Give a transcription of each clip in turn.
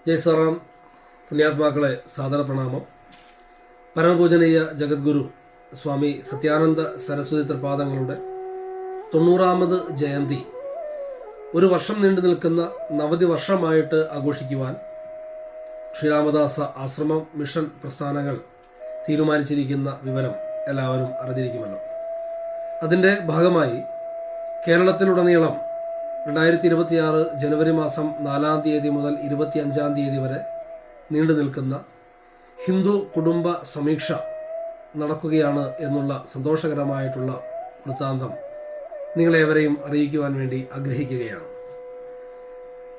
ജയ് സാറാം. പുണ്യാത്മാക്കളെ സാദര പ്രണാമം. പരമപൂജനീയ ജഗദ്ഗുരു സ്വാമി സത്യാനന്ദ സരസ്വതി തൃപാദങ്ങളുടെ 90ാമത് ജയന്തി ഒരു വർഷം നീണ്ടു നിൽക്കുന്ന നവതി വർഷമായിട്ട് ആഘോഷിക്കുവാൻ ശ്രീരാമദാസ ആശ്രമം മിഷൻ പ്രസ്ഥാനങ്ങൾ തീരുമാനിച്ചിരിക്കുന്ന വിവരം എല്ലാവരും അറിഞ്ഞിരിക്കുമല്ലോ. അതിൻ്റെ ഭാഗമായി കേരളത്തിലുടനീളം 2026 ജനുവരി മാസം 4-ാം തീയതി മുതൽ 25-ാം തീയതി വരെ നീണ്ടു നിൽക്കുന്ന ഹിന്ദു കുടുംബ സമീക്ഷ നടക്കുകയാണ് എന്നുള്ള സന്തോഷകരമായിട്ടുള്ള വൃത്താന്തം നിങ്ങളേവരെയും അറിയിക്കുവാൻ വേണ്ടി ആഗ്രഹിക്കുകയാണ്.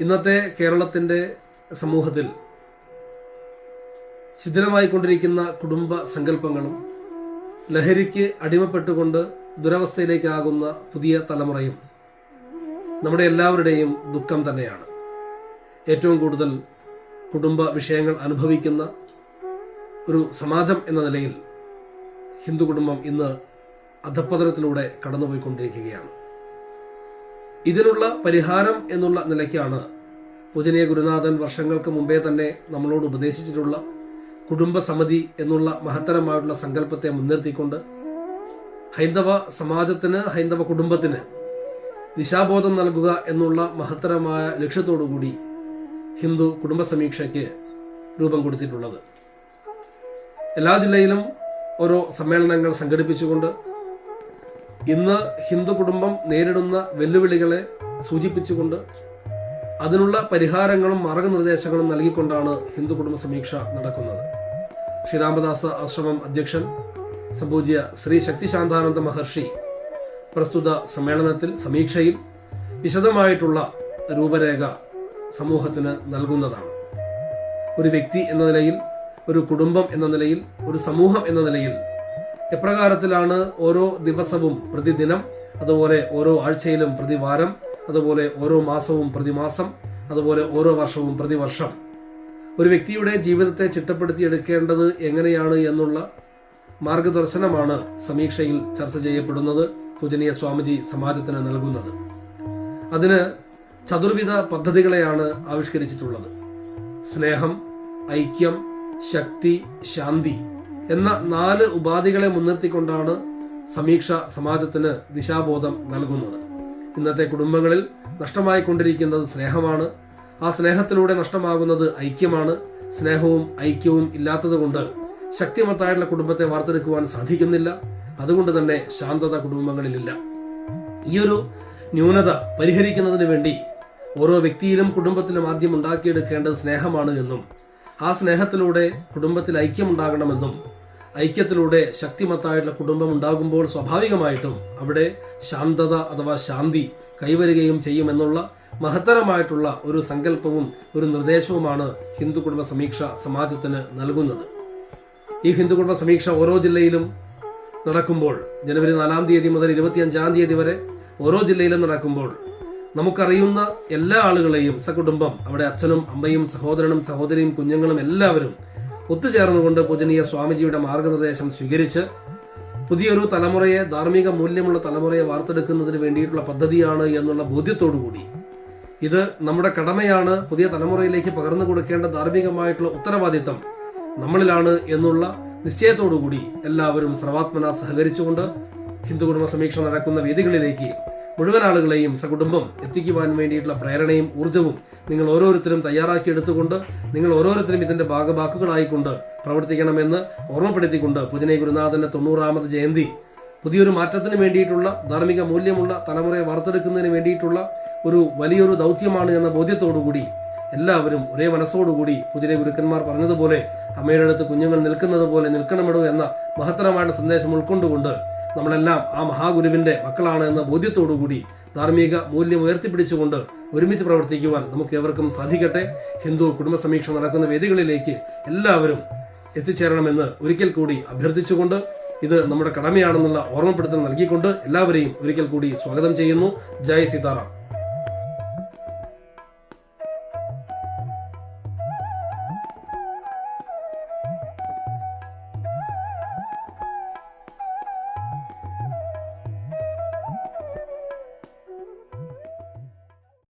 ഇന്നത്തെ കേരളത്തിൻ്റെ സമൂഹത്തിൽ ശിഥിലമായിക്കൊണ്ടിരിക്കുന്ന കുടുംബ സങ്കല്പങ്ങളും ലഹരിക്ക് അടിമപ്പെട്ടുകൊണ്ട് ദുരവസ്ഥയിലേക്കാകുന്ന പുതിയ തലമുറയും നമ്മുടെ എല്ലാവരുടെയും ദുഃഖം തന്നെയാണ്. ഏറ്റവും കൂടുതൽ കുടുംബ വിഷയങ്ങൾ അനുഭവിക്കുന്ന ഒരു സമാജം എന്ന നിലയിൽ ഹിന്ദു കുടുംബം ഇന്ന് അധപ്പതനത്തിലൂടെ കടന്നുപോയിക്കൊണ്ടിരിക്കുകയാണ്. ഇതിനുള്ള പരിഹാരം എന്നുള്ള നിലയ്ക്കാണ് പൂജനീയ ഗുരുനാഥൻ വർഷങ്ങൾക്ക് മുമ്പേ തന്നെ നമ്മളോട് ഉപദേശിച്ചിട്ടുള്ള കുടുംബ സമിതി എന്നുള്ള മഹത്തരമായിട്ടുള്ള സങ്കല്പത്തെ മുൻനിർത്തിക്കൊണ്ട് ഹൈന്ദവ സമാജത്തിന്, ഹൈന്ദവ കുടുംബത്തിന് ദിശാബോധം നൽകുക എന്നുള്ള മഹത്തരമായ ലക്ഷ്യത്തോടുകൂടി ഹിന്ദു കുടുംബ സമീക്ഷയ്ക്ക് രൂപം കൊടുത്തിട്ടുള്ളത്. എല്ലാ ജില്ലയിലും ഓരോ സമ്മേളനങ്ങൾ സംഘടിപ്പിച്ചുകൊണ്ട് ഇന്ന് ഹിന്ദു കുടുംബം നേരിടുന്ന വെല്ലുവിളികളെ സൂചിപ്പിച്ചുകൊണ്ട് അതിനുള്ള പരിഹാരങ്ങളും മാർഗനിർദ്ദേശങ്ങളും നൽകിക്കൊണ്ടാണ് ഹിന്ദു കുടുംബ സമീക്ഷ നടക്കുന്നത്. ശ്രീരാമദാസ ആശ്രമം അധ്യക്ഷൻ സംപൂജ്യ ശ്രീ ശക്തിശാന്താനന്ദ മഹർഷി പ്രസ്തുത സമ്മേളനത്തിൽ സമീക്ഷയിൽ വിശദമായിട്ടുള്ള രൂപരേഖ സമൂഹത്തിന് നൽകുന്നതാണ്. ഒരു വ്യക്തി എന്ന നിലയിൽ, ഒരു കുടുംബം എന്ന നിലയിൽ, ഒരു സമൂഹം എന്ന നിലയിൽ എപ്രകാരത്തിലാണ് ഓരോ ദിവസവും പ്രതിദിനം, അതുപോലെ ഓരോ ആഴ്ചയിലും പ്രതിവാരം, അതുപോലെ ഓരോ മാസവും പ്രതിമാസം, അതുപോലെ ഓരോ വർഷവും പ്രതിവർഷം ഒരു വ്യക്തിയുടെ ജീവിതത്തെ ചിട്ടപ്പെടുത്തിയെടുക്കേണ്ടത് എങ്ങനെയാണ് എന്നുള്ള മാർഗദർശനമാണ് സമീക്ഷയിൽ ചർച്ച ചെയ്യപ്പെടുന്നത്, പൂജനീയ സ്വാമിജി സമാജത്തിന് നൽകുന്നത്. അതിന് ചതുർവിധ പദ്ധതികളെയാണ് ആവിഷ്കരിച്ചിട്ടുള്ളത്. സ്നേഹം, ഐക്യം, ശക്തി, ശാന്തി എന്ന 4 ഉപാധികളെ മുൻനിർത്തിക്കൊണ്ടാണ് സമീക്ഷ സമാജത്തിന് ദിശാബോധം നൽകുന്നത്. ഇന്നത്തെ കുടുംബങ്ങളിൽ നഷ്ടമായിക്കൊണ്ടിരിക്കുന്നത് സ്നേഹമാണ്. ആ സ്നേഹത്തിലൂടെ നഷ്ടമാകുന്നത് ഐക്യമാണ്. സ്നേഹവും ഐക്യവും ഇല്ലാത്തതുകൊണ്ട് ശക്തിമത്തായിട്ടുള്ള കുടുംബത്തെ വാർത്തെടുക്കുവാൻ സാധിക്കുന്നില്ല. അതുകൊണ്ട് തന്നെ ശാന്തത കുടുംബങ്ങളിലില്ല. ഈയൊരു ന്യൂനത പരിഹരിക്കുന്നതിന് വേണ്ടി ഓരോ വ്യക്തിയിലും കുടുംബത്തിലും ആദ്യം ഉണ്ടാക്കിയെടുക്കേണ്ടത് സ്നേഹമാണ് എന്നും ആ സ്നേഹത്തിലൂടെ കുടുംബത്തിൽ ഐക്യമുണ്ടാകണമെന്നും ഐക്യത്തിലൂടെ ശക്തിമത്തായിട്ടുള്ള കുടുംബം ഉണ്ടാകുമ്പോൾ സ്വാഭാവികമായിട്ടും അവിടെ ശാന്തത അഥവാ ശാന്തി കൈവരുകയും ചെയ്യുമെന്നുള്ള മഹത്തരമായിട്ടുള്ള ഒരു സങ്കല്പവും ഒരു നിർദ്ദേശവുമാണ് ഹിന്ദു കുടുംബ സമീക്ഷ സമാജത്തിന് നൽകുന്നത്. ഈ ഹിന്ദു കുടുംബ സമീക്ഷ ഓരോ ജില്ലയിലും നടക്കുമ്പോൾ, ജനുവരി 4-ാം തീയതി മുതൽ 25-ാം തീയതി വരെ ഓരോ ജില്ലയിലും നടക്കുമ്പോൾ നമുക്കറിയുന്ന എല്ലാ ആളുകളെയും സകുടുംബം, അവിടെ അച്ഛനും അമ്മയും സഹോദരനും സഹോദരിയും കുഞ്ഞുങ്ങളും എല്ലാവരും ഒത്തുചേർന്നുകൊണ്ട് പൂജനീയ സ്വാമിജിയുടെ മാർഗനിർദ്ദേശം സ്വീകരിച്ച് പുതിയൊരു തലമുറയെ, ധാർമ്മിക മൂല്യമുള്ള തലമുറയെ വാർത്തെടുക്കുന്നതിന് വേണ്ടിയിട്ടുള്ള പദ്ധതിയാണ് എന്നുള്ള ബോധ്യത്തോടുകൂടി ഇത് നമ്മുടെ കടമയാണ്, പുതിയ തലമുറയിലേക്ക് പകർന്നു കൊടുക്കേണ്ട ധാർമ്മികമായിട്ടുള്ള ഉത്തരവാദിത്തം നമ്മളിലാണ് എന്നുള്ള നിശ്ചയത്തോടുകൂടി എല്ലാവരും സർവാത്മന സഹകരിച്ചുകൊണ്ട് ഹിന്ദു കുടുംബ സമീക്ഷ നടക്കുന്ന വേദികളിലേക്ക് മുഴുവൻ ആളുകളെയും സകുടുംബം എത്തിക്കുവാൻ വേണ്ടിയിട്ടുള്ള പ്രേരണയും ഊർജ്ജവും നിങ്ങൾ ഓരോരുത്തരും തയ്യാറാക്കിയെടുത്തുകൊണ്ട് നിങ്ങൾ ഓരോരുത്തരും ഇതിന്റെ ഭാഗഭാക്കുകളായിക്കൊണ്ട് പ്രവർത്തിക്കണമെന്ന് ഓർമ്മപ്പെടുത്തിക്കൊണ്ട് പൂജനീയ ഗുരുനാഥന്റെ 90ാമത് ജയന്തി പുതിയൊരു മാറ്റത്തിന് വേണ്ടിയിട്ടുള്ള, ധാർമ്മിക മൂല്യമുള്ള തലമുറയെ വാർത്തെടുക്കുന്നതിന് വേണ്ടിയിട്ടുള്ള ഒരു വലിയൊരു ദൗത്യമാണ് എന്ന ബോധ്യത്തോടുകൂടി എല്ലാവരും ഒരേ മനസ്സോടുകൂടി പൂജനീയ ഗുരുക്കന്മാർ പറഞ്ഞതുപോലെ അമ്മയുടെ അടുത്ത് കുഞ്ഞുങ്ങൾ നിൽക്കുന്നത് പോലെ നിൽക്കണമെടോ എന്ന മഹത്തരമായ സന്ദേശം ഉൾക്കൊണ്ടുകൊണ്ട് നമ്മളെല്ലാം ആ മഹാഗുരുവിന്റെ മക്കളാണ് എന്ന ബോധ്യത്തോടുകൂടി ധാർമ്മിക മൂല്യം ഉയർത്തിപ്പിടിച്ചുകൊണ്ട് ഒരുമിച്ച് പ്രവർത്തിക്കുവാൻ നമുക്ക് ഏവർക്കും സാധിക്കട്ടെ. ഹിന്ദു കുടുംബ സമീക്ഷ നടക്കുന്ന വേദികളിലേക്ക് എല്ലാവരും എത്തിച്ചേരണമെന്ന് ഒരിക്കൽ കൂടി അഭ്യർത്ഥിച്ചുകൊണ്ട് ഇത് നമ്മുടെ കടമയാണെന്നുള്ള ഓർമ്മപ്പെടുത്തൽ നൽകിക്കൊണ്ട് എല്ലാവരെയും ഒരിക്കൽ കൂടി സ്വാഗതം ചെയ്യുന്നു. ജയ് സീതാറാം.